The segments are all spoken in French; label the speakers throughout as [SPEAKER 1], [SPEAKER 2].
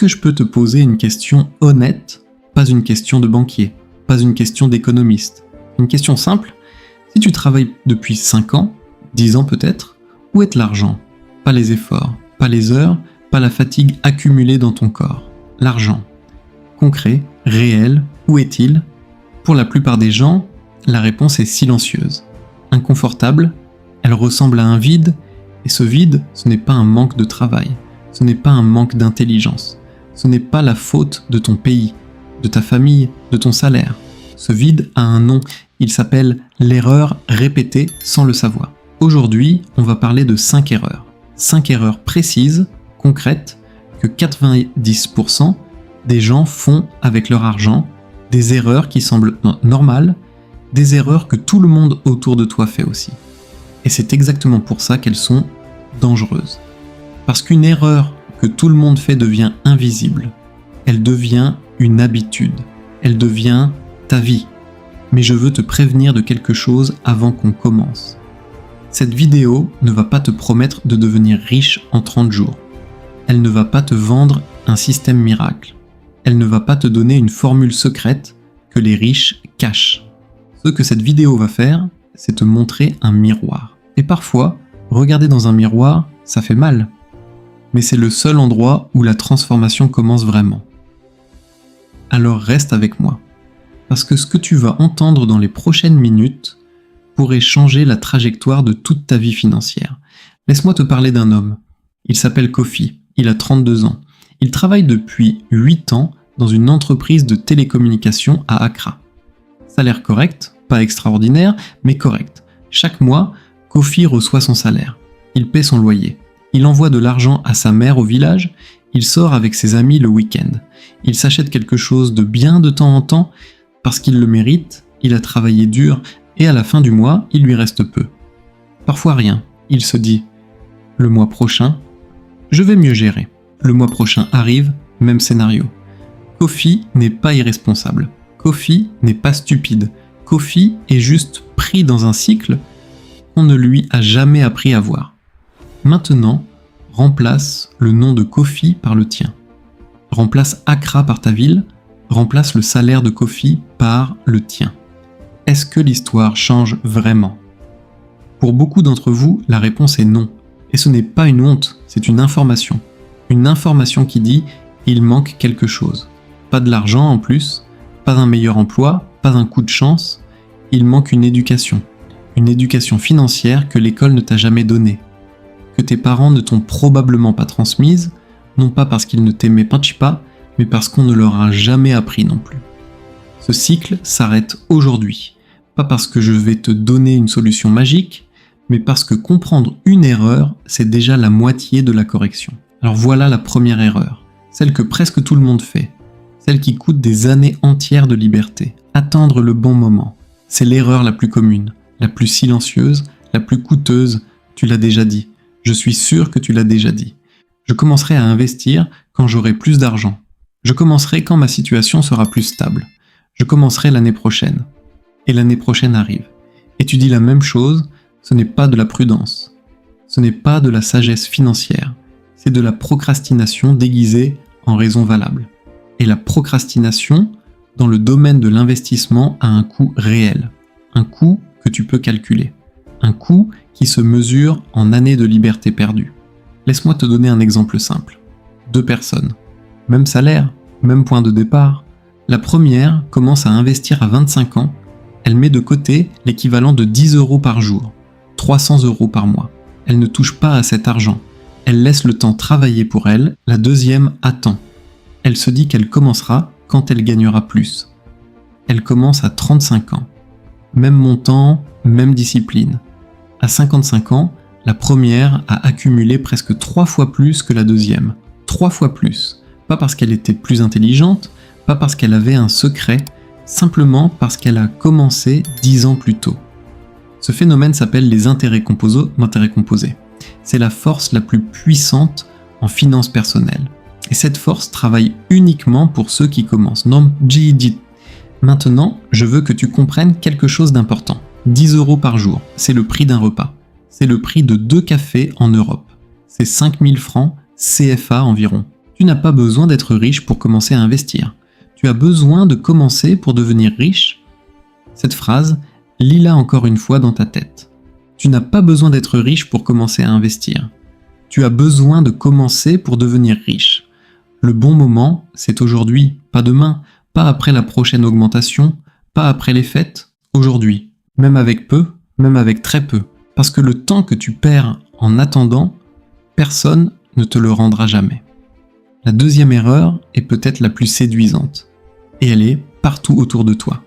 [SPEAKER 1] que je peux te poser une question honnête, pas une question de banquier, pas une question d'économiste? Une question simple, si tu travailles depuis 5 ans, 10 ans peut-être, où est l'argent? Pas les efforts, pas les heures, pas la fatigue accumulée dans ton corps. L'argent. Concret, réel, où est-il? Pour la plupart des gens, la réponse est silencieuse. Inconfortable, elle ressemble à un vide, et ce vide, ce n'est pas un manque de travail, ce n'est pas un manque d'intelligence, ce n'est pas la faute de ton pays, de ta famille, de ton salaire. Ce vide a un nom, il s'appelle l'erreur répétée sans le savoir. Aujourd'hui, on va parler de 5 erreurs. 5 erreurs précises, concrètes, que 90% des gens font avec leur argent, des erreurs qui semblent normales, des erreurs que tout le monde autour de toi fait aussi. Et c'est exactement pour ça qu'elles sont dangereuses. Parce qu'une erreur que tout le monde fait devient invisible. Elle devient une habitude. Elle devient ta vie. Mais je veux te prévenir de quelque chose avant qu'on commence. Cette vidéo ne va pas te promettre de devenir riche en 30 jours. Elle ne va pas te vendre un système miracle. Elle ne va pas te donner une formule secrète que les riches cachent. Ce que cette vidéo va faire, c'est te montrer un miroir. Et parfois, regarder dans un miroir, ça fait mal. Mais c'est le seul endroit où la transformation commence vraiment. Alors reste avec moi. Parce que ce que tu vas entendre dans les prochaines minutes pourrait changer la trajectoire de toute ta vie financière. Laisse-moi te parler d'un homme. Il s'appelle Kofi, il a 32 ans. Il travaille depuis 8 ans dans une entreprise de télécommunications à Accra. Salaire correct, pas extraordinaire, mais correct. Chaque mois, Kofi reçoit son salaire. Il paie son loyer. Il envoie de l'argent à sa mère au village. Il sort avec ses amis le week-end. Il s'achète quelque chose de bien de temps en temps parce qu'il le mérite, il a travaillé dur et à la fin du mois, il lui reste peu. Parfois rien. Il se dit « Le mois prochain, je vais mieux gérer. » Le mois prochain arrive, même scénario. Kofi n'est pas irresponsable. Kofi n'est pas stupide. Kofi est juste pris dans un cycle qu'on ne lui a jamais appris à voir. Maintenant, remplace le nom de Kofi par le tien. Remplace Accra par ta ville, remplace le salaire de Kofi par le tien. Est-ce que l'histoire change vraiment? Pour beaucoup d'entre vous, la réponse est non. Et ce n'est pas une honte, c'est une information. Une information qui dit « il manque quelque chose ». Pas de l'argent en plus, pas d'un meilleur emploi, pas d'un coup de chance, il manque une éducation financière que l'école ne t'a jamais donnée, que tes parents ne t'ont probablement pas transmise, non pas parce qu'ils ne t'aimaient pas, mais parce qu'on ne leur a jamais appris non plus. Ce cycle s'arrête aujourd'hui, pas parce que je vais te donner une solution magique, mais parce que comprendre une erreur, c'est déjà la moitié de la correction. Alors voilà la première erreur, celle que presque tout le monde fait, celle qui coûte des années entières de liberté. Attendre le bon moment, c'est l'erreur la plus commune, la plus silencieuse, la plus coûteuse, tu l'as déjà dit. Je suis sûr que tu l'as déjà dit. Je commencerai à investir quand j'aurai plus d'argent. Je commencerai quand ma situation sera plus stable. Je commencerai l'année prochaine. Et l'année prochaine arrive. Et tu dis la même chose, ce n'est pas de la prudence. Ce n'est pas de la sagesse financière. C'est de la procrastination déguisée en raison valable. Et la procrastination, dans le domaine de l'investissement, a un coût réel. Un coût que tu peux calculer. Un coût qui se mesure en années de liberté perdue. Laisse-moi te donner un exemple simple. 2 personnes. Même salaire, même point de départ. La première commence à investir à 25 ans. Elle met de côté l'équivalent de 10 € par jour, 300 € par mois. Elle ne touche pas à cet argent. Elle laisse le temps travailler pour elle. La deuxième attend. Elle se dit qu'elle commencera quand elle gagnera plus. Elle commence à 35 ans. Même montant, même discipline. À 55 ans, la première a accumulé presque 3 fois plus que la deuxième. 3 fois plus. Pas parce qu'elle était plus intelligente, pas parce qu'elle avait un secret, simplement parce qu'elle a commencé 10 ans plus tôt. Ce phénomène s'appelle les intérêts composés. C'est la force la plus puissante en finances personnelles. Et cette force travaille uniquement pour ceux qui commencent. Non, dit. Maintenant, je veux que tu comprennes quelque chose d'important. 10 € par jour, c'est le prix d'un repas. C'est le prix de 2 cafés en Europe. C'est 5000 francs CFA environ. Tu n'as pas besoin d'être riche pour commencer à investir. Tu as besoin de commencer pour devenir riche. Cette phrase, lis-la encore une fois dans ta tête. Tu n'as pas besoin d'être riche pour commencer à investir. Tu as besoin de commencer pour devenir riche. Le bon moment, c'est aujourd'hui, pas demain, pas après la prochaine augmentation, pas après les fêtes, aujourd'hui. Même avec peu, même avec très peu. Parce que le temps que tu perds en attendant, personne ne te le rendra jamais. La deuxième erreur est peut-être la plus séduisante. Et elle est partout autour de toi.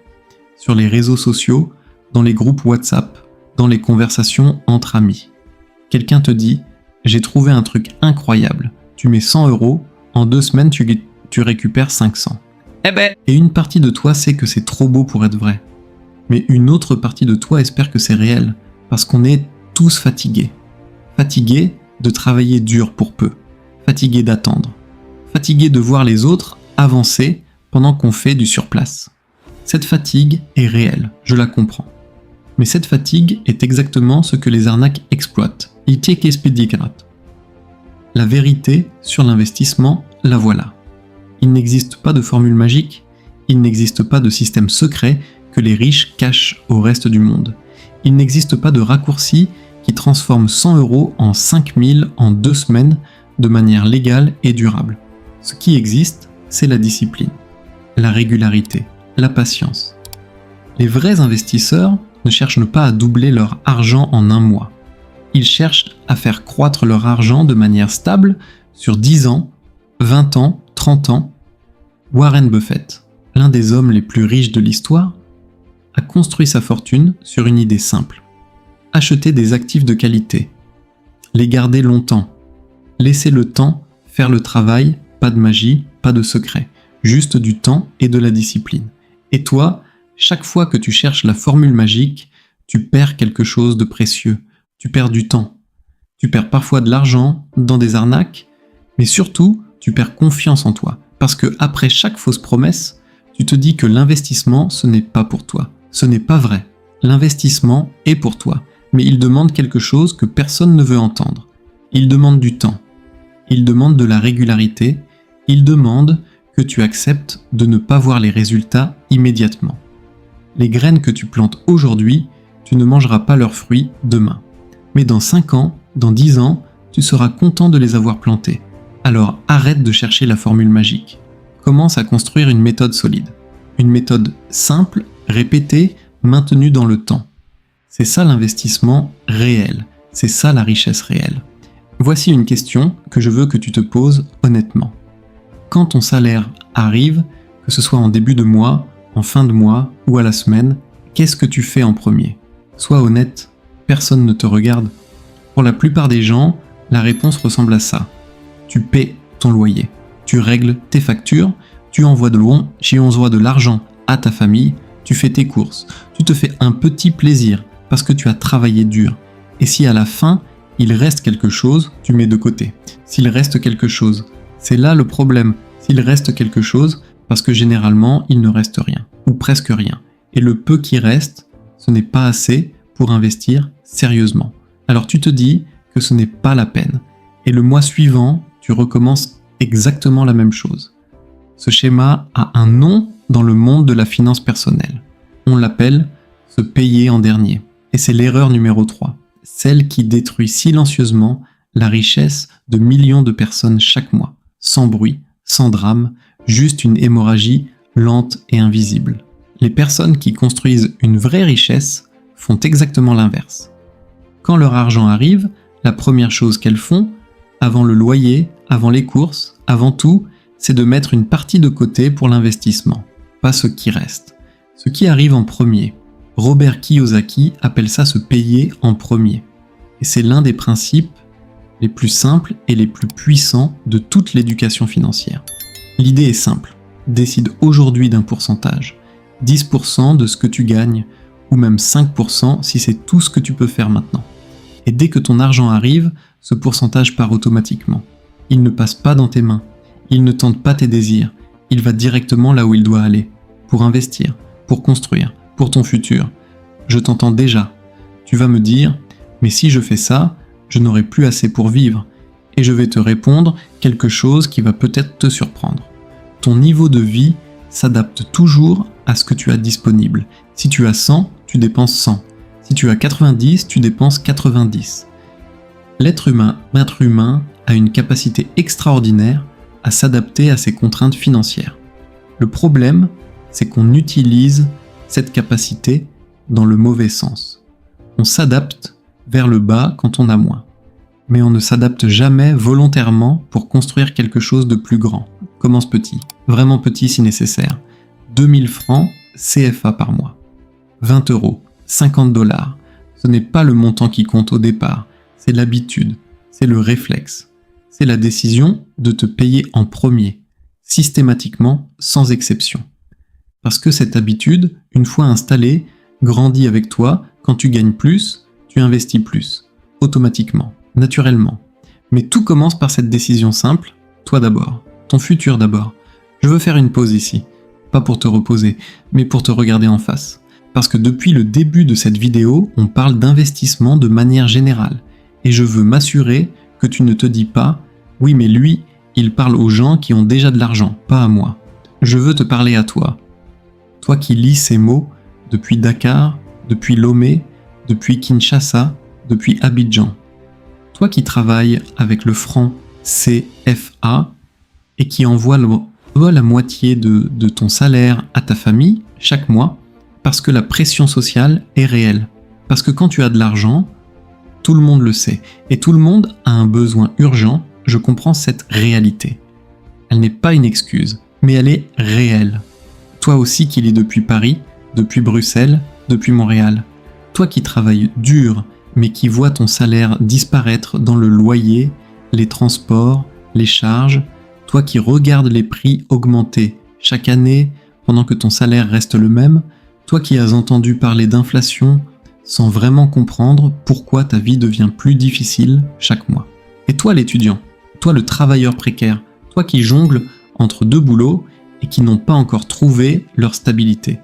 [SPEAKER 1] Sur les réseaux sociaux, dans les groupes WhatsApp, dans les conversations entre amis. Quelqu'un te dit « J'ai trouvé un truc incroyable. Tu mets 100 €, en 2 semaines tu récupères 500. » Et une partie de toi sait que c'est trop beau pour être vrai. Mais une autre partie de toi espère que c'est réel, parce qu'on est tous fatigués. Fatigués de travailler dur pour peu. Fatigués d'attendre. Fatigués de voir les autres avancer pendant qu'on fait du surplace. Cette fatigue est réelle, je la comprends. Mais cette fatigue est exactement ce que les arnaques exploitent. La vérité sur l'investissement, la voilà. Il n'existe pas de formule magique, il n'existe pas de système secret que les riches cachent au reste du monde. Il n'existe pas de raccourci qui transforme 100 € en 5000 en 2 semaines de manière légale et durable. Ce qui existe, c'est la discipline, la régularité, la patience. Les vrais investisseurs ne cherchent pas à doubler leur argent en un mois. Ils cherchent à faire croître leur argent de manière stable sur 10 ans, 20 ans, 30 ans. Warren Buffett, l'un des hommes les plus riches de l'histoire, a construit sa fortune sur une idée simple. Acheter des actifs de qualité, les garder longtemps, laisser le temps faire le travail, pas de magie, pas de secret, juste du temps et de la discipline. Et toi, chaque fois que tu cherches la formule magique, tu perds quelque chose de précieux, tu perds du temps. Tu perds parfois de l'argent dans des arnaques, mais surtout, tu perds confiance en toi. Parce que après chaque fausse promesse, tu te dis que l'investissement, ce n'est pas pour toi. Ce n'est pas vrai. L'investissement est pour toi, mais il demande quelque chose que personne ne veut entendre. Il demande du temps. Il demande de la régularité. Il demande que tu acceptes de ne pas voir les résultats immédiatement. Les graines que tu plantes aujourd'hui, tu ne mangeras pas leurs fruits demain. Mais dans 5 ans, dans 10 ans, tu seras content de les avoir plantées. Alors arrête de chercher la formule magique. Commence à construire une méthode solide. Une méthode simple, répétée, maintenue dans le temps. C'est ça l'investissement réel. C'est ça la richesse réelle. Voici une question que je veux que tu te poses honnêtement. Quand ton salaire arrive, que ce soit en début de mois, en fin de mois ou à la semaine, qu'est-ce que tu fais en premier ? Sois honnête, personne ne te regarde. Pour la plupart des gens, la réponse ressemble à ça. Tu paies ton loyer, tu règles tes factures, tu envoies de l'argent à ta famille, tu fais tes courses, tu te fais un petit plaisir parce que tu as travaillé dur. Et si à la fin, il reste quelque chose, tu mets de côté. S'il reste quelque chose, c'est là le problème. S'il reste quelque chose, parce que généralement, il ne reste rien, ou presque rien. Et le peu qui reste, ce n'est pas assez pour investir sérieusement. Alors tu te dis que ce n'est pas la peine. Et le mois suivant, tu recommences exactement la même chose. Ce schéma a un nom dans le monde de la finance personnelle. On l'appelle se payer en dernier. Et c'est l'erreur numéro 3, celle qui détruit silencieusement la richesse de millions de personnes chaque mois, sans bruit, sans drame, juste une hémorragie lente et invisible. Les personnes qui construisent une vraie richesse font exactement l'inverse. Quand leur argent arrive, la première chose qu'elles font, avant le loyer, avant les courses, avant tout, c'est de mettre une partie de côté pour l'investissement, pas ce qui reste. Ce qui arrive en premier. Robert Kiyosaki appelle ça se payer en premier. Et c'est l'un des principes les plus simples et les plus puissants de toute l'éducation financière. L'idée est simple. Décide aujourd'hui d'un pourcentage. 10% de ce que tu gagnes, ou même 5% si c'est tout ce que tu peux faire maintenant. Et dès que ton argent arrive, ce pourcentage part automatiquement. Il ne passe pas dans tes mains. Il ne tente pas tes désirs. Il va directement là où il doit aller. Pour investir, pour construire, pour ton futur. Je t'entends déjà. Tu vas me dire, mais si je fais ça, je n'aurai plus assez pour vivre. et je vais te répondre quelque chose qui va peut-être te surprendre. Ton niveau de vie s'adapte toujours à ce que tu as disponible. Si tu as 100, tu dépenses 100. Si tu as 90, tu dépenses 90. L'être humain a une capacité extraordinaire à s'adapter à ses contraintes financières. Le problème, c'est qu'on utilise cette capacité dans le mauvais sens. On s'adapte vers le bas quand on a moins. Mais on ne s'adapte jamais volontairement pour construire quelque chose de plus grand. Commence petit, vraiment petit si nécessaire. 2000 francs CFA par mois. 20 €, 50 $. Ce n'est pas le montant qui compte au départ, c'est l'habitude, c'est le réflexe. C'est la décision de te payer en premier, systématiquement, sans exception. Parce que cette habitude, une fois installée, grandit avec toi. Quand tu gagnes plus, tu investis plus, automatiquement, naturellement. Mais tout commence par cette décision simple, toi d'abord, ton futur d'abord. Je veux faire une pause ici, pas pour te reposer, mais pour te regarder en face. Parce que depuis le début de cette vidéo, on parle d'investissement de manière générale. Et je veux m'assurer que tu ne te dis pas « Oui, mais lui, il parle aux gens qui ont déjà de l'argent, pas à moi. » Je veux te parler à toi. Toi qui lis ces mots depuis Dakar, depuis Lomé, depuis Kinshasa, depuis Abidjan. Toi qui travailles avec le franc CFA et qui envoie la moitié de ton salaire à ta famille chaque mois parce que la pression sociale est réelle. Parce que quand tu as de l'argent, tout le monde le sait et tout le monde a un besoin urgent. Je comprends cette réalité. Elle n'est pas une excuse, mais elle est réelle. Toi aussi qui lis depuis Paris, depuis Bruxelles, depuis Montréal. Toi qui travailles dur, mais qui vois ton salaire disparaître dans le loyer, les transports, les charges. Toi qui regardes les prix augmenter chaque année pendant que ton salaire reste le même. Toi qui as entendu parler d'inflation sans vraiment comprendre pourquoi ta vie devient plus difficile chaque mois. Et toi l'étudiant, toi le travailleur précaire, toi qui jongles entre deux boulots et qui n'ont pas encore trouvé leur stabilité.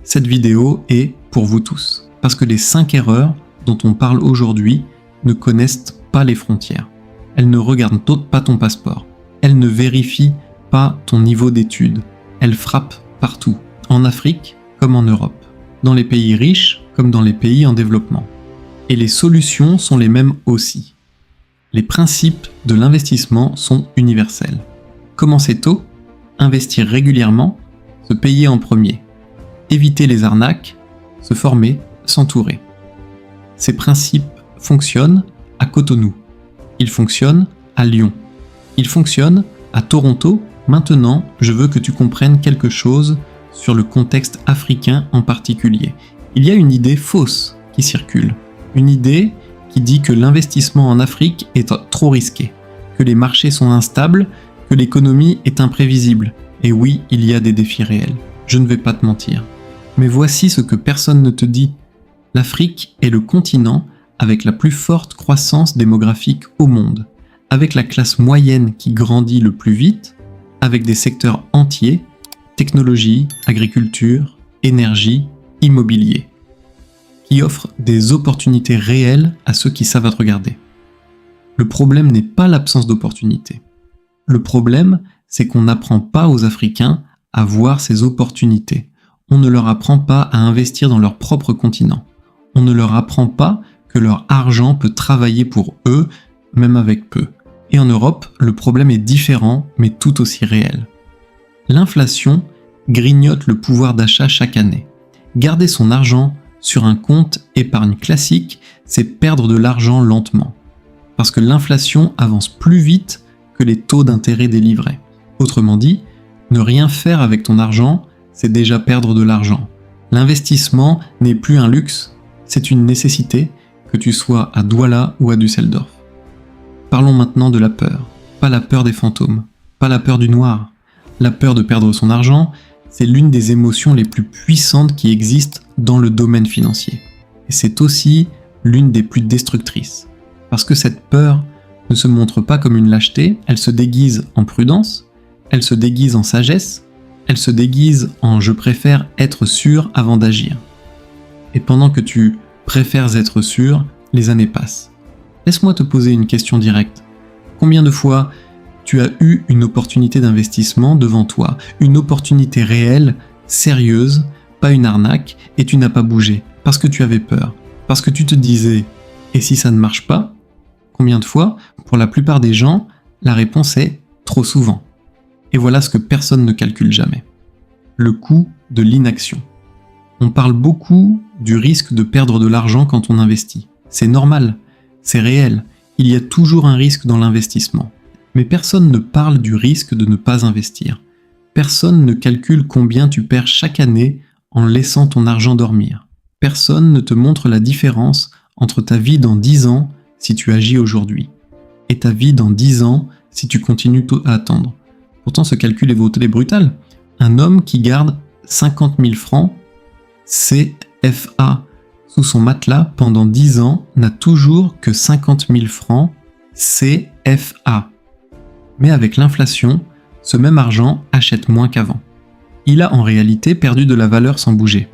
[SPEAKER 1] Cette vidéo est pour vous tous, parce que les 5 erreurs dont on parle aujourd'hui ne connaissent pas les frontières. Elles ne regardent pas ton passeport, elles ne vérifient pas ton niveau d'études, elles frappent partout, en Afrique comme en Europe, dans les pays riches comme dans les pays en développement. Et les solutions sont les mêmes aussi. Les principes de l'investissement sont universels. Commencer tôt, investir régulièrement, se payer en premier, éviter les arnaques, se former, s'entourer. Ces principes fonctionnent à Cotonou, ils fonctionnent à Lyon, ils fonctionnent à Toronto. Maintenant, je veux que tu comprennes quelque chose sur le contexte africain en particulier. Il y a une idée fausse qui circule, une idée qui dit que l'investissement en Afrique est trop risqué, que les marchés sont instables, que l'économie est imprévisible. Et oui, il y a des défis réels, je ne vais pas te mentir. Mais voici ce que personne ne te dit. L'Afrique est le continent avec la plus forte croissance démographique au monde, avec la classe moyenne qui grandit le plus vite, avec des secteurs entiers, technologie, agriculture, énergie, immobilier, qui offrent des opportunités réelles à ceux qui savent te regarder. Le problème n'est pas l'absence d'opportunités. Le problème, c'est qu'on n'apprend pas aux Africains à voir ces opportunités. On ne leur apprend pas à investir dans leur propre continent. On ne leur apprend pas que leur argent peut travailler pour eux, même avec peu. Et en Europe, le problème est différent, mais tout aussi réel. L'inflation grignote le pouvoir d'achat chaque année. Garder son argent sur un compte épargne classique, c'est perdre de l'argent lentement. Parce que l'inflation avance plus vite que les taux d'intérêt des livrets. Autrement dit, ne rien faire avec ton argent, c'est déjà perdre de l'argent. L'investissement n'est plus un luxe, c'est une nécessité, que tu sois à Douala ou à Düsseldorf. Parlons maintenant de la peur. Pas la peur des fantômes, pas la peur du noir. La peur de perdre son argent, c'est l'une des émotions les plus puissantes qui existent dans le domaine financier. Et c'est aussi l'une des plus destructrices. Parce que cette peur ne se montre pas comme une lâcheté, elle se déguise en prudence, elle se déguise en sagesse, elle se déguise en « je préfère être sûr avant d'agir ». Et pendant que tu préfères être sûr, les années passent. Laisse-moi te poser une question directe. Combien de fois tu as eu une opportunité d'investissement devant toi, une opportunité réelle, sérieuse, pas une arnaque, et tu n'as pas bougé, parce que tu avais peur, parce que tu te disais « et si ça ne marche pas ?» Combien de fois? Pour la plupart des gens, la réponse est « trop souvent ». Et voilà ce que personne ne calcule jamais. Le coût de l'inaction. On parle beaucoup du risque de perdre de l'argent quand on investit. C'est normal, c'est réel, il y a toujours un risque dans l'investissement. Mais personne ne parle du risque de ne pas investir. Personne ne calcule combien tu perds chaque année en laissant ton argent dormir. Personne ne te montre la différence entre ta vie dans 10 ans si tu agis aujourd'hui, et ta vie dans 10 ans si tu continues à attendre. Pourtant ce calcul est brutal. Un homme qui garde 50 000 francs CFA sous son matelas pendant 10 ans n'a toujours que 50 000 francs CFA. Mais avec l'inflation, ce même argent achète moins qu'avant. Il a en réalité perdu de la valeur sans bouger.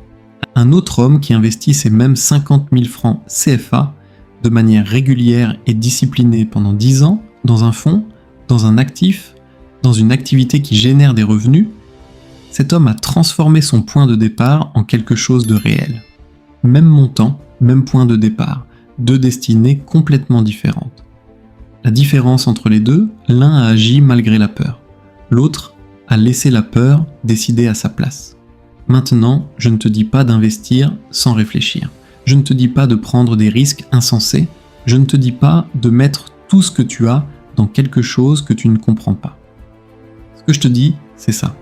[SPEAKER 1] Un autre homme qui investit ces mêmes 50 000 francs CFA de manière régulière et disciplinée pendant 10 ans dans un fonds, dans un actif, dans une activité qui génère des revenus, cet homme a transformé son point de départ en quelque chose de réel. Même montant, même point de départ, deux destinées complètement différentes. La différence entre les deux, l'un a agi malgré la peur, l'autre a laissé la peur décider à sa place. Maintenant, je ne te dis pas d'investir sans réfléchir, je ne te dis pas de prendre des risques insensés, je ne te dis pas de mettre tout ce que tu as dans quelque chose que tu ne comprends pas. Ce que je te dis, c'est ça.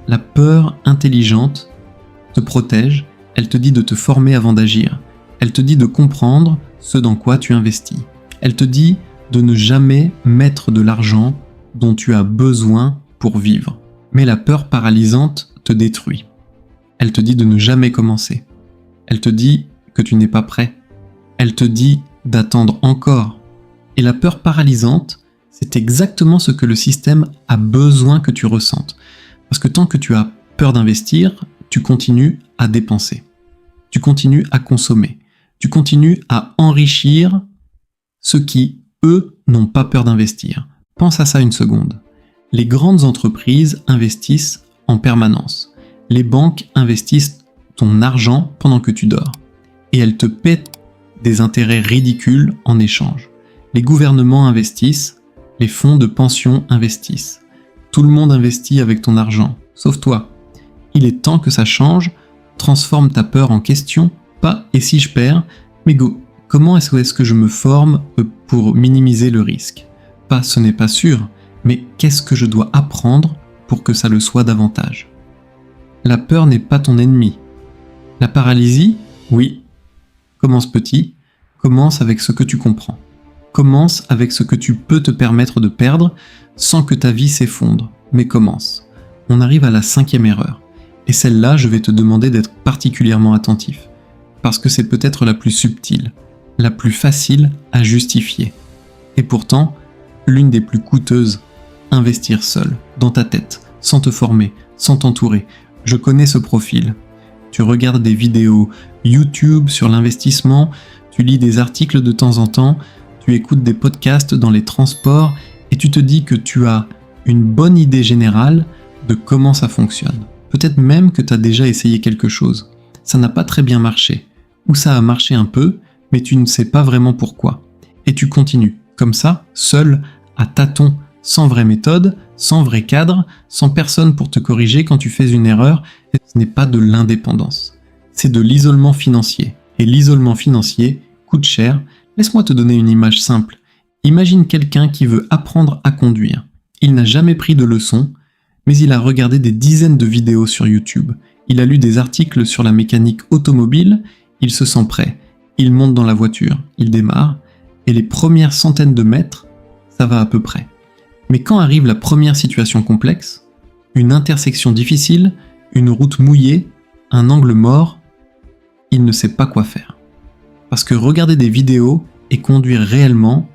[SPEAKER 1] La peur intelligente te protège, elle te dit de te former avant d'agir, elle te dit de comprendre ce dans quoi tu investis, elle te dit de ne jamais mettre de l'argent dont tu as besoin pour vivre. Mais la peur paralysante te détruit. Elle te dit de ne jamais commencer. Elle te dit que tu n'es pas prêt. Elle te dit d'attendre encore. Et la peur paralysante, c'est exactement ce que le système a besoin que tu ressentes. Parce que tant que tu as peur d'investir, tu continues à dépenser. Tu continues à consommer. Tu continues à enrichir ceux qui, eux, n'ont pas peur d'investir. Pense à ça une seconde. Les grandes entreprises investissent en permanence. Les banques investissent ton argent pendant que tu dors. Et elles te paient des intérêts ridicules en échange. Les gouvernements investissent, les fonds de pension investissent. Tout le monde investit avec ton argent, sauf toi. Il est temps que ça change, transforme ta peur en question, pas « et si je perds ?» mais go, comment est-ce que je me forme pour minimiser le risque? Pas « ce n'est pas sûr », mais qu'est-ce que je dois apprendre pour que ça le soit davantage? La peur n'est pas ton ennemi. La paralysie, oui. Commence petit, commence avec ce que tu comprends. Commence avec ce que tu peux te permettre de perdre sans que ta vie s'effondre, mais commence. On arrive à la 5e erreur, et celle-là, je vais te demander d'être particulièrement attentif, parce que c'est peut-être la plus subtile, la plus facile à justifier, et pourtant, l'une des plus coûteuses. Investir seul, dans ta tête, sans te former, sans t'entourer. Je connais ce profil. Tu regardes des vidéos YouTube sur l'investissement, tu lis des articles de temps en temps, tu écoutes des podcasts dans les transports et tu te dis que tu as une bonne idée générale de comment ça fonctionne. Peut-être même que tu as déjà essayé quelque chose. Ça n'a pas très bien marché. Ou ça a marché un peu, mais tu ne sais pas vraiment pourquoi. Et tu continues, comme ça, seul, à tâtons, sans vraie méthode, sans vrai cadre, sans personne pour te corriger quand tu fais une erreur, et ce n'est pas de l'indépendance. C'est de l'isolement financier. Et l'isolement financier coûte cher. Laisse-moi te donner une image simple. Imagine quelqu'un qui veut apprendre à conduire. Il n'a jamais pris de leçon, mais il a regardé des dizaines de vidéos sur YouTube. Il a lu des articles sur la mécanique automobile, il se sent prêt. Il monte dans la voiture, il démarre, et les premières centaines de mètres, ça va à peu près. Mais quand arrive la première situation complexe, une intersection difficile, une route mouillée, un angle mort, il ne sait pas quoi faire. Parce que regarder des vidéos et conduire réellement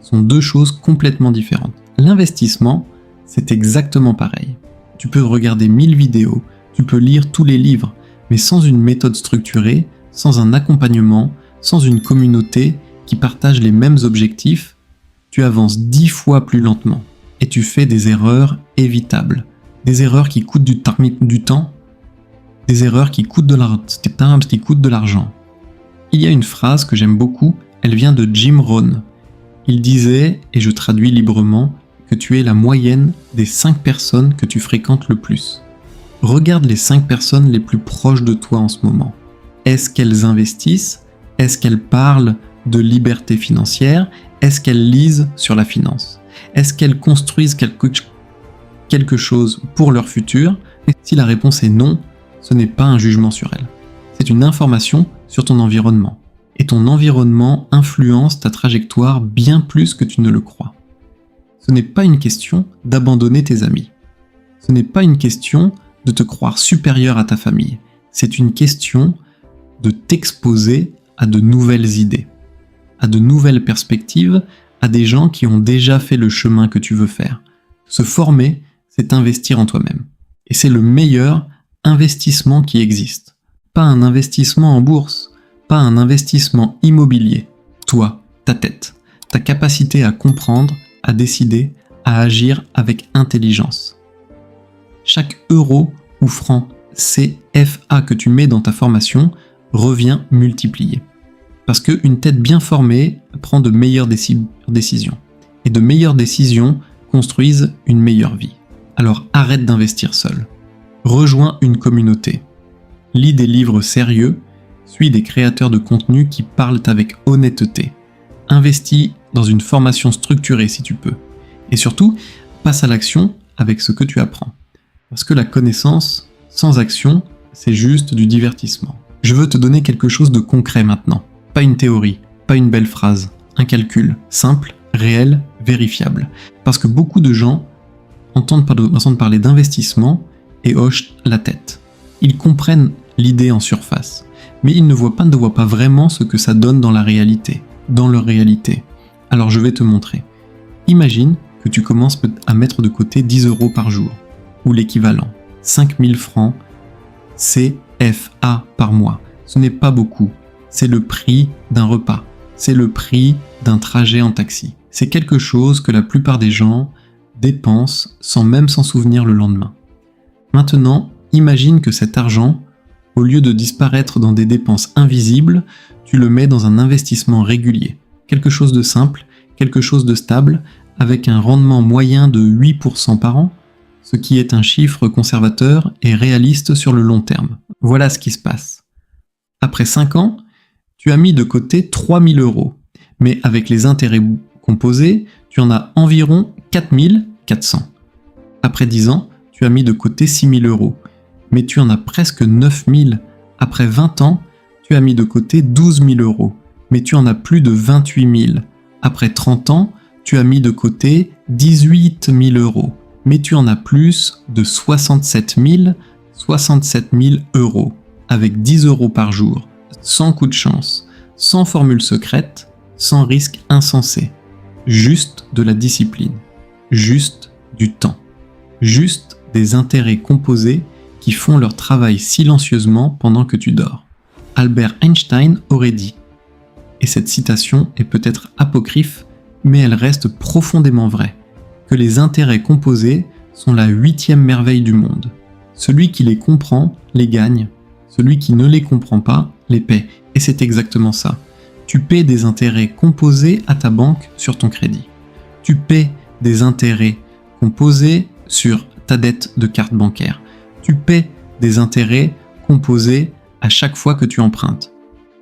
[SPEAKER 1] sont deux choses complètement différentes. L'investissement, c'est exactement pareil. Tu peux regarder 1000 vidéos, tu peux lire tous les livres, mais sans une méthode structurée, sans un accompagnement, sans une communauté qui partage les mêmes objectifs, tu avances 10 fois plus lentement et tu fais des erreurs évitables. Des erreurs qui coûtent du temps, des erreurs qui coûtent de l'argent. Il y a une phrase que j'aime beaucoup, elle vient de Jim Rohn. Il disait, et je traduis librement, que tu es la moyenne des 5 personnes que tu fréquentes le plus. Regarde les 5 personnes les plus proches de toi en ce moment. Est-ce qu'elles investissent? Est-ce qu'elles parlent de liberté financière? Est-ce qu'elles lisent sur la finance? Est-ce qu'elles construisent quelque chose pour leur futur? Et si la réponse est non, ce n'est pas un jugement sur elles. C'est une information sur ton environnement. Et ton environnement influence ta trajectoire bien plus que tu ne le crois. Ce n'est pas une question d'abandonner tes amis. Ce n'est pas une question de te croire supérieur à ta famille. C'est une question de t'exposer à de nouvelles idées, à de nouvelles perspectives, à des gens qui ont déjà fait le chemin que tu veux faire. Se former, c'est investir en toi-même. Et c'est le meilleur investissement qui existe. Pas un investissement en bourse, pas un investissement immobilier. Toi, ta tête, ta capacité à comprendre, à décider, à agir avec intelligence. Chaque euro ou franc CFA que tu mets dans ta formation revient multiplié. Parce qu'une tête bien formée prend de meilleures décisions. Et de meilleures décisions construisent une meilleure vie. Alors arrête d'investir seul. Rejoins une communauté. Lis des livres sérieux, suis des créateurs de contenu qui parlent avec honnêteté. Investis dans une formation structurée si tu peux. Et surtout, passe à l'action avec ce que tu apprends. Parce que la connaissance sans action, c'est juste du divertissement. Je veux te donner quelque chose de concret maintenant. Pas une théorie, pas une belle phrase, un calcul simple, réel, vérifiable. Parce que beaucoup de gens entendent parler d'investissement et hochent la tête. Ils comprennent l'idée en surface, mais ils ne voient pas vraiment ce que ça donne dans la réalité, dans leur réalité. Alors je vais te montrer. Imagine que tu commences à mettre de côté 10 € par jour, ou l'équivalent, 5000 francs CFA par mois. Ce n'est pas beaucoup, c'est le prix d'un repas, c'est le prix d'un trajet en taxi. C'est quelque chose que la plupart des gens dépensent sans même s'en souvenir le lendemain. Maintenant, imagine que cet argent, au lieu de disparaître dans des dépenses invisibles, tu le mets dans un investissement régulier, quelque chose de simple, quelque chose de stable, avec un rendement moyen de 8% par an, ce qui est un chiffre conservateur et réaliste sur le long terme. Voilà ce qui se passe. Après 5 ans, tu as mis de côté 3000 €, mais avec les intérêts composés, tu en as environ 4400. Après 10 ans, tu as mis de côté 6000 €, mais tu en as presque 9000. Après 20 ans, tu as mis de côté 12 000 €, mais tu en as plus de 28 000. Après 30 ans, tu as mis de côté 18 000 €, mais tu en as plus de 67 000 €, avec 10 € par jour, sans coup de chance, sans formule secrète, sans risque insensé. Juste de la discipline, juste du temps, juste des intérêts composés qui font leur travail silencieusement pendant que tu dors. Albert Einstein aurait dit, et cette citation est peut-être apocryphe, mais elle reste profondément vraie, que les intérêts composés sont la 8e merveille du monde. Celui qui les comprend les gagne, celui qui ne les comprend pas les paie. Et c'est exactement ça. Tu paies des intérêts composés à ta banque sur ton crédit. Tu paies des intérêts composés sur ta dette de carte bancaire. Tu paies des intérêts composés à chaque fois que tu empruntes.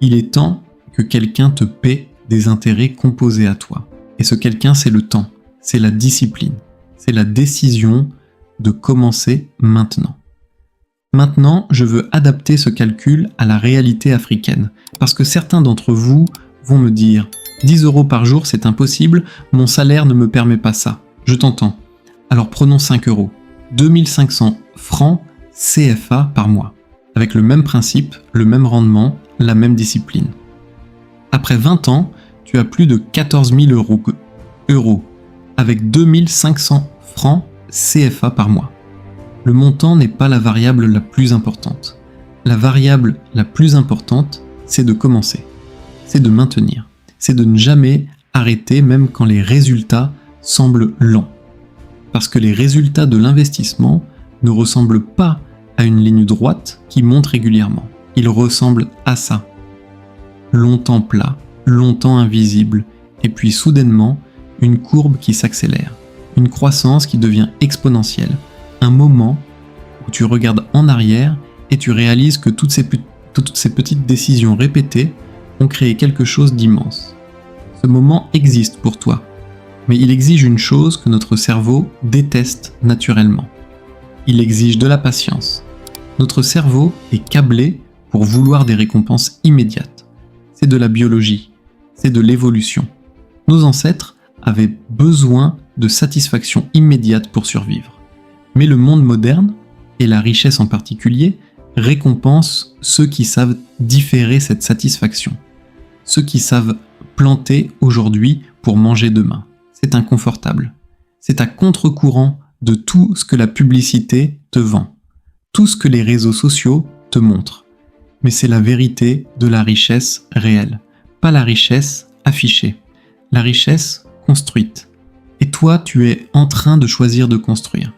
[SPEAKER 1] Il est temps que quelqu'un te paie des intérêts composés à toi. Et ce quelqu'un, c'est le temps, c'est la discipline, c'est la décision de commencer maintenant. Maintenant, je veux adapter ce calcul à la réalité africaine, parce que certains d'entre vous vont me dire « 10 € par jour, c'est impossible, mon salaire ne me permet pas ça. » Je t'entends. Alors prenons 5 €, 2500 francs CFA par mois, avec le même principe, le même rendement, la même discipline. Après 20 ans, tu as plus de 14 000 €, avec 2500 francs CFA par mois. Le montant n'est pas la variable la plus importante. La variable la plus importante, c'est de commencer, c'est de maintenir, c'est de ne jamais arrêter même quand les résultats semblent lents. Parce que les résultats de l'investissement ne ressemblent pas à une ligne droite qui monte régulièrement. Ils ressemblent à ça. Longtemps plat, longtemps invisible, et puis soudainement, une courbe qui s'accélère, une croissance qui devient exponentielle, un moment où tu regardes en arrière et tu réalises que toutes ces petites décisions répétées ont créé quelque chose d'immense. Ce moment existe pour toi, mais il exige une chose que notre cerveau déteste naturellement. Il exige de la patience. Notre cerveau est câblé pour vouloir des récompenses immédiates. C'est de la biologie, c'est de l'évolution. Nos ancêtres avaient besoin de satisfaction immédiate pour survivre. Mais le monde moderne, et la richesse en particulier, récompense ceux qui savent différer cette satisfaction. Ceux qui savent planter aujourd'hui pour manger demain. C'est inconfortable. C'est à contre-courant de tout ce que la publicité te vend, tout ce que les réseaux sociaux te montrent. Mais c'est la vérité de la richesse réelle, pas la richesse affichée, la richesse construite. Et toi, tu es en train de choisir de construire.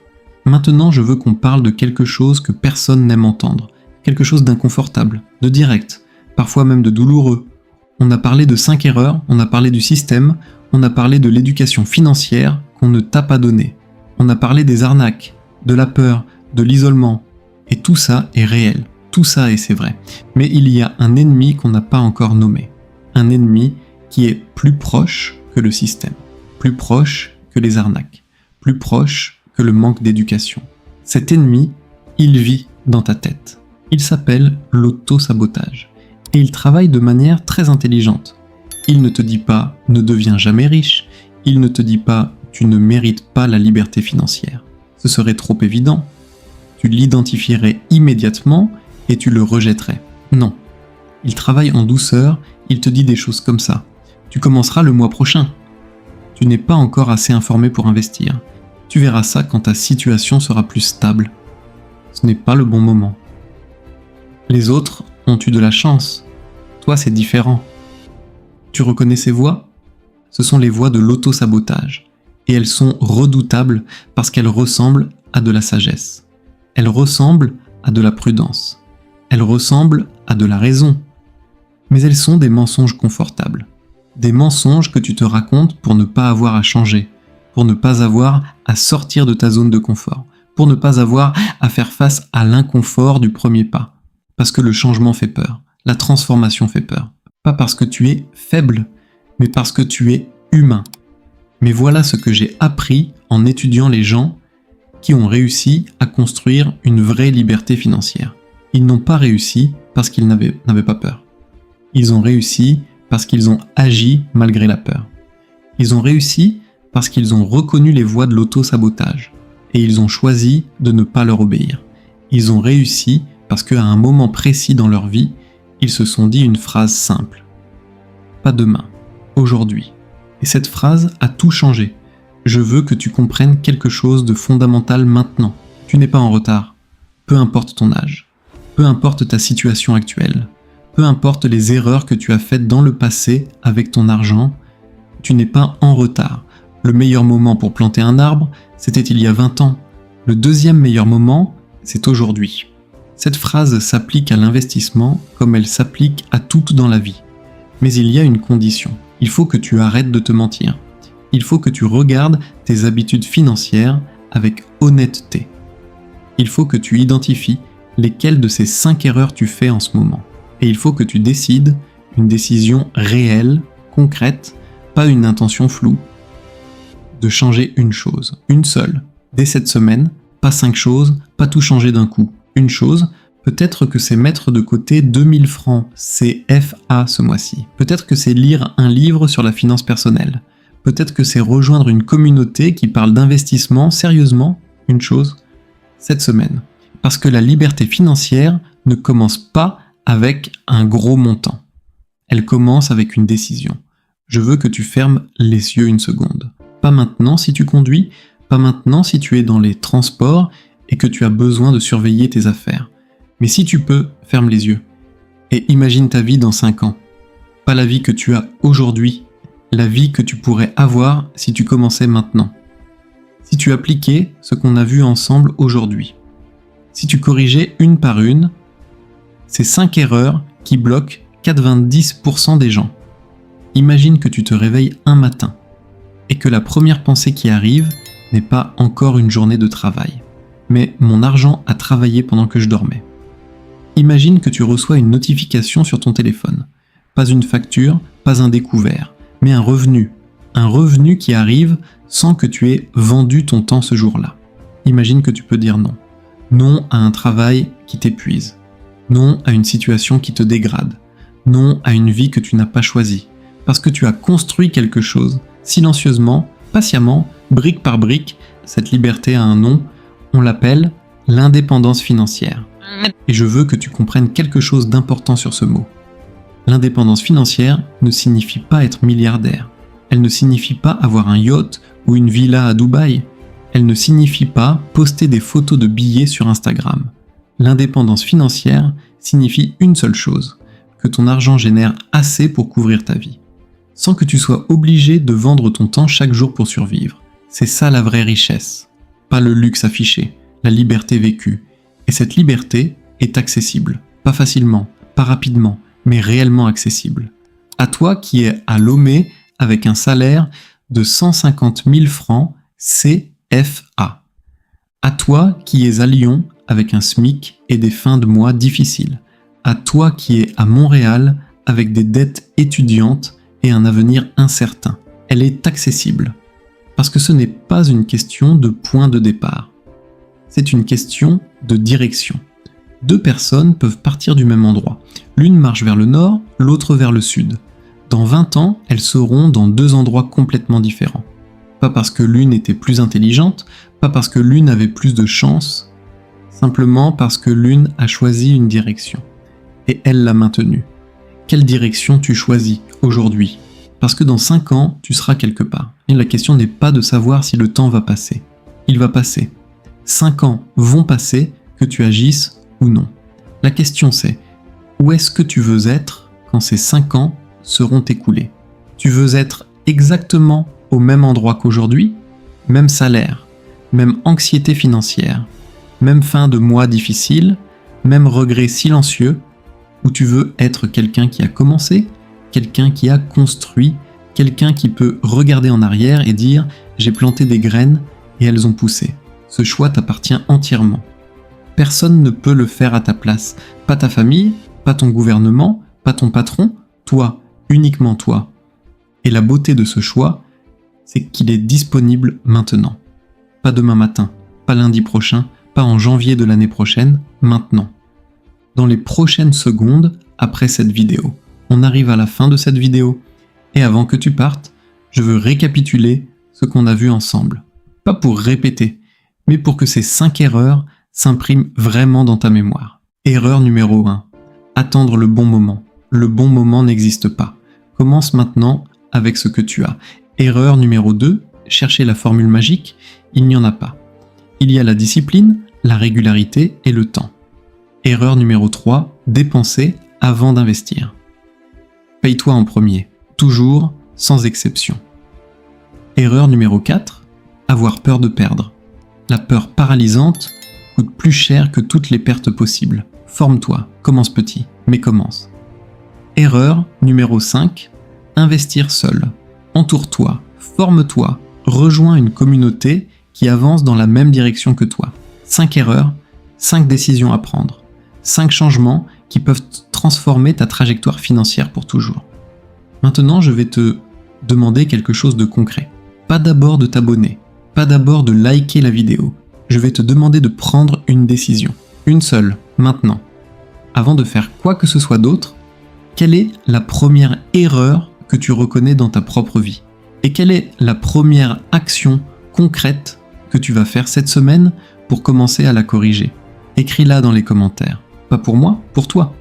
[SPEAKER 1] Maintenant, je veux qu'on parle de quelque chose que personne n'aime entendre, quelque chose d'inconfortable, de direct, parfois même de douloureux. On a parlé de 5 erreurs, on a parlé du système, on a parlé de l'éducation financière qu'on ne t'a pas donnée. On a parlé des arnaques, de la peur, de l'isolement. Et tout ça est réel, tout ça et c'est vrai. Mais il y a un ennemi qu'on n'a pas encore nommé. Un ennemi qui est plus proche que le système, plus proche que les arnaques, plus proche que le manque d'éducation. Cet ennemi, il vit dans ta tête. Il s'appelle l'auto-sabotage. Et il travaille de manière très intelligente. Il ne te dit pas « ne deviens jamais riche », il ne te dit pas « tu ne mérites pas la liberté financière ». Ce serait trop évident. Tu l'identifierais immédiatement et tu le rejetterais. Non. Il travaille en douceur, il te dit des choses comme ça. Tu commenceras le mois prochain. Tu n'es pas encore assez informé pour investir. Tu verras ça quand ta situation sera plus stable. Ce n'est pas le bon moment. Les autres ont eu de la chance. Toi, c'est différent. Tu reconnais ces voix ? Ce sont les voix de l'auto-sabotage. Et elles sont redoutables parce qu'elles ressemblent à de la sagesse. Elles ressemblent à de la prudence. Elles ressemblent à de la raison. Mais elles sont des mensonges confortables. Des mensonges que tu te racontes pour ne pas avoir à changer, pour ne pas avoir à sortir de ta zone de confort, pour ne pas avoir à faire face à l'inconfort du premier pas. Parce que le changement fait peur, la transformation fait peur. Pas parce que tu es faible, mais parce que tu es humain. Mais voilà ce que j'ai appris en étudiant les gens qui ont réussi à construire une vraie liberté financière. Ils n'ont pas réussi parce qu'ils n'avaient pas peur. Ils ont réussi parce qu'ils ont agi malgré la peur. Ils ont réussi parce qu'ils ont reconnu les voies de l'auto-sabotage et ils ont choisi de ne pas leur obéir. Ils ont réussi parce qu'à un moment précis dans leur vie, ils se sont dit une phrase simple. Pas demain, aujourd'hui. Et cette phrase a tout changé. Je veux que tu comprennes quelque chose de fondamental maintenant. Tu n'es pas en retard. Peu importe ton âge. Peu importe ta situation actuelle. Peu importe les erreurs que tu as faites dans le passé avec ton argent, tu n'es pas en retard. Le meilleur moment pour planter un arbre, c'était il y a 20 ans. Le deuxième meilleur moment, c'est aujourd'hui. Cette phrase s'applique à l'investissement comme elle s'applique à tout dans la vie. Mais il y a une condition. Il faut que tu arrêtes de te mentir. Il faut que tu regardes tes habitudes financières avec honnêteté. Il faut que tu identifies lesquelles de ces 5 erreurs tu fais en ce moment. Et il faut que tu décides une décision réelle, concrète, pas une intention floue, de changer une chose, une seule, dès cette semaine, pas 5 choses, pas tout changer d'un coup. Une chose, peut-être que c'est mettre de côté 2000 francs CFA ce mois-ci. Peut-être que c'est lire un livre sur la finance personnelle. Peut-être que c'est rejoindre une communauté qui parle d'investissement sérieusement, une chose, cette semaine. Parce que la liberté financière ne commence pas avec un gros montant. Elle commence avec une décision. Je veux que tu fermes les yeux une seconde. Pas maintenant si tu conduis, pas maintenant si tu es dans les transports et que tu as besoin de surveiller tes affaires. Mais si tu peux, ferme les yeux. Et imagine ta vie dans 5 ans. Pas la vie que tu as aujourd'hui, la vie que tu pourrais avoir si tu commençais maintenant. Si tu appliquais ce qu'on a vu ensemble aujourd'hui. Si tu corrigeais une par une ces 5 erreurs qui bloquent 90% des gens. Imagine que tu te réveilles un matin et que la première pensée qui arrive n'est pas encore une journée de travail, mais mon argent a travaillé pendant que je dormais. Imagine que tu reçois une notification sur ton téléphone. Pas une facture, pas un découvert, mais un revenu. Un revenu qui arrive sans que tu aies vendu ton temps ce jour-là. Imagine que tu peux dire non. Non à un travail qui t'épuise. Non à une situation qui te dégrade. Non à une vie que tu n'as pas choisie. Parce que tu as construit quelque chose, silencieusement, patiemment, brique par brique. Cette liberté a un nom, on l'appelle l'indépendance financière. Et je veux que tu comprennes quelque chose d'important sur ce mot. L'indépendance financière ne signifie pas être milliardaire. Elle ne signifie pas avoir un yacht ou une villa à Dubaï. Elle ne signifie pas poster des photos de billets sur Instagram. L'indépendance financière signifie une seule chose, que ton argent génère assez pour couvrir ta vie, sans que tu sois obligé de vendre ton temps chaque jour pour survivre. C'est ça la vraie richesse, pas le luxe affiché, la liberté vécue. Et cette liberté est accessible, pas facilement, pas rapidement, mais réellement accessible. À toi qui es à Lomé avec un salaire de 150 000 francs CFA. À toi qui es à Lyon avec un SMIC et des fins de mois difficiles. À toi qui es à Montréal avec des dettes étudiantes et un avenir incertain. Elle est accessible. Parce que ce n'est pas une question de point de départ. C'est une question de direction. 2 personnes peuvent partir du même endroit. L'une marche vers le nord, l'autre vers le sud. Dans 20 ans, elles seront dans 2 endroits complètement différents. Pas parce que l'une était plus intelligente, pas parce que l'une avait plus de chance, simplement parce que l'une a choisi une direction. Et elle l'a maintenue. Quelle direction tu choisis aujourd'hui ? Parce que dans 5 ans, tu seras quelque part. Et la question n'est pas de savoir si le temps va passer. Il va passer. 5 ans vont passer, que tu agisses ou non. La question c'est, où est-ce que tu veux être quand ces 5 ans seront écoulés ? Tu veux être exactement au même endroit qu'aujourd'hui ? Même salaire, même anxiété financière, même fin de mois difficile, même regret silencieux, ou tu veux être quelqu'un qui a commencé, quelqu'un qui a construit, quelqu'un qui peut regarder en arrière et dire « j'ai planté des graines et elles ont poussé ». Ce choix t'appartient entièrement. Personne ne peut le faire à ta place. Pas ta famille, pas ton gouvernement, pas ton patron, toi, uniquement toi. Et la beauté de ce choix, c'est qu'il est disponible maintenant. Pas demain matin, pas lundi prochain, pas en janvier de l'année prochaine, maintenant. Dans les prochaines secondes après cette vidéo. On arrive à la fin de cette vidéo. Et avant que tu partes, je veux récapituler ce qu'on a vu ensemble. Pas pour répéter, mais pour que ces 5 erreurs s'impriment vraiment dans ta mémoire. Erreur numéro 1. Attendre le bon moment. Le bon moment n'existe pas. Commence maintenant avec ce que tu as. Erreur numéro 2. Chercher la formule magique. Il n'y en a pas. Il y a la discipline, la régularité et le temps. Erreur numéro 3. Dépenser avant d'investir. Paye-toi en premier. Toujours, sans exception. Erreur numéro 4. Avoir peur de perdre. La peur paralysante coûte plus cher que toutes les pertes possibles. Forme-toi, commence petit, mais commence. Erreur numéro 5. Investir seul. Entoure-toi, forme-toi, rejoins une communauté qui avance dans la même direction que toi. 5 erreurs, 5 décisions à prendre. 5 changements qui peuvent transformer ta trajectoire financière pour toujours. Maintenant, je vais te demander quelque chose de concret. Pas d'abord de t'abonner. Pas d'abord de liker la vidéo. Je vais te demander de prendre une décision. Une seule, maintenant. Avant de faire quoi que ce soit d'autre, quelle est la première erreur que tu reconnais dans ta propre vie ? Et quelle est la première action concrète que tu vas faire cette semaine pour commencer à la corriger ? Écris-la dans les commentaires. Pas pour moi, pour toi.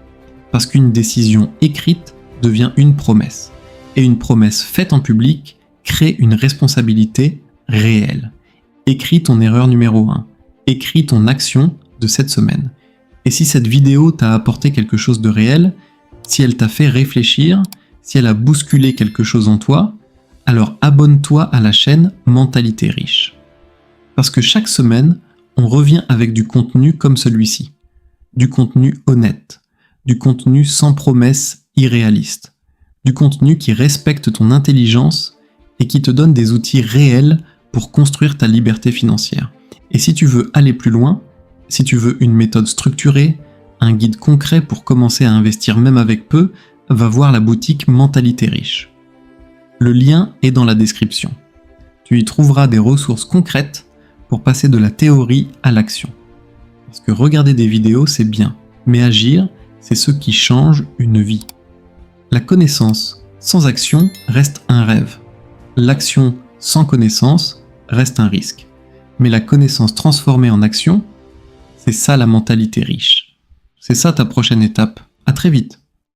[SPEAKER 1] Parce qu'une décision écrite devient une promesse. Et une promesse faite en public crée une responsabilité réelle. Écris ton erreur numéro 1. Écris ton action de cette semaine. Et si cette vidéo t'a apporté quelque chose de réel, si elle t'a fait réfléchir, si elle a bousculé quelque chose en toi, Alors abonne-toi à la chaîne Mentalité Riche. Parce que chaque semaine, on revient avec du contenu comme celui-ci. Du contenu honnête, du contenu sans promesses irréalistes, du contenu qui respecte ton intelligence et qui te donne des outils réels pour construire ta liberté financière. Et si tu veux aller plus loin, si tu veux une méthode structurée, un guide concret pour commencer à investir même avec peu, va voir la boutique Mentalité Riche. Le lien est dans la description. Tu y trouveras des ressources concrètes pour passer de la théorie à l'action. Parce que regarder des vidéos, c'est bien, mais agir, c'est ce qui change une vie. La connaissance sans action reste un rêve. L'action sans connaissance reste un risque. Mais la connaissance transformée en action, c'est ça la mentalité riche. C'est ça ta prochaine étape. À très vite.